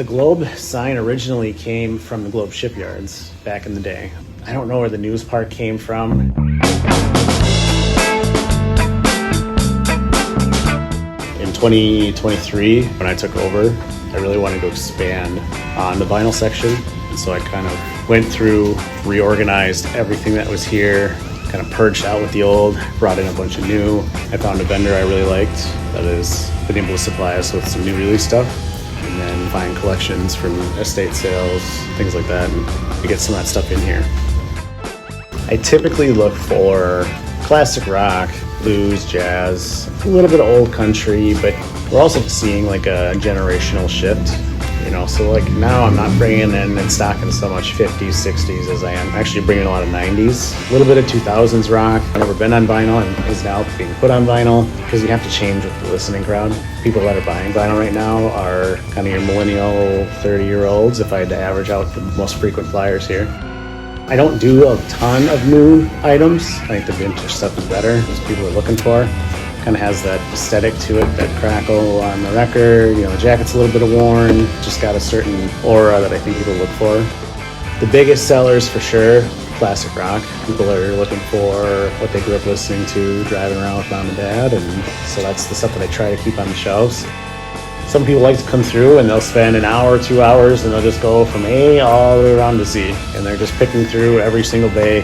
The Globe sign originally came from the Globe shipyards back in the day. I don't know where the news part came from. In 2023, when I took over, I really wanted to expand on the vinyl section. And so I kind of went through, reorganized everything that was here, kind of purged out with the old, brought in a bunch of new. I found a vendor I really liked that has been able to supply us with some new release stuff. And then find collections from estate sales, things like that, and we get some of that stuff in here. I typically look for classic rock, blues, jazz, a little bit of old country, but we're also seeing like a generational shift. So like now I'm not bringing in and stocking so much 50s, 60s as I am actually bringing a lot of 90s, a little bit of 2000s rock. I've never been on vinyl and is now being put on vinyl because you have to change with the listening crowd. People that are buying vinyl right now are kind of your millennial 30-year-olds if I had to average out the most frequent flyers here. I don't do a ton of new items. I think the vintage stuff is better, as people are looking for. Kind of has that aesthetic to it, that crackle on the record. The jacket's a little bit worn, just got a certain aura that I think people look for. The biggest sellers for sure, classic rock. People are looking for what they grew up listening to, driving around with mom and dad, and so that's the stuff that I try to keep on the shelves. Some people like to come through and they'll spend an hour, 2 hours, and they'll just go from A all the way around to Z, and they're just picking through every single bay,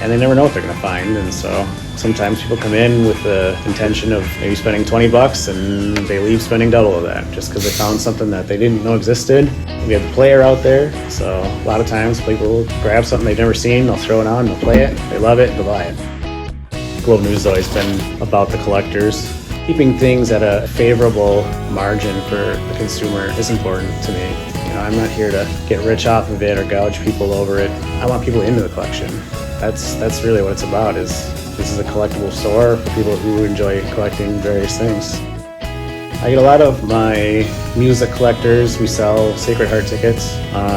and they never know what they're going to find. And so sometimes people come in with the intention of maybe spending $20 and they leave spending double of that just because they found something that they didn't know existed. We have the player out there, so a lot of times people grab something they've never seen, they'll throw it on, they'll play it, they love it, they'll buy it. Globe News has always been about the collectors. Keeping things at a favorable margin for the consumer is important to me. I'm not here to get rich off of it or gouge people over it. I want people into the collection. That's really what it's about. This is a collectible store for people who enjoy collecting various things. I get a lot of my music collectors. We sell Sacred Heart tickets.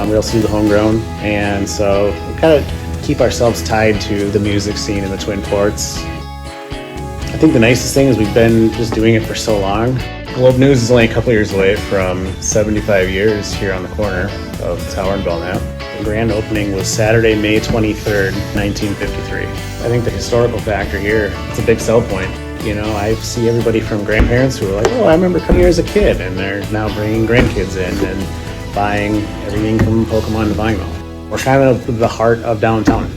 We also do the Homegrown, and so we kind of keep ourselves tied to the music scene in the Twin Ports. I think the nicest thing is we've been just doing it for so long. Globe News is only a couple years away from 75 years here on the corner of Tower and Belknap. The grand opening was Saturday, May 23rd, 1953. I think the historical factor here, it's a big sell point. I see everybody from grandparents who are like, oh, I remember coming here as a kid, and they're now bringing grandkids in and buying everything from Pokemon to vinyl. We're kind of the heart of downtown.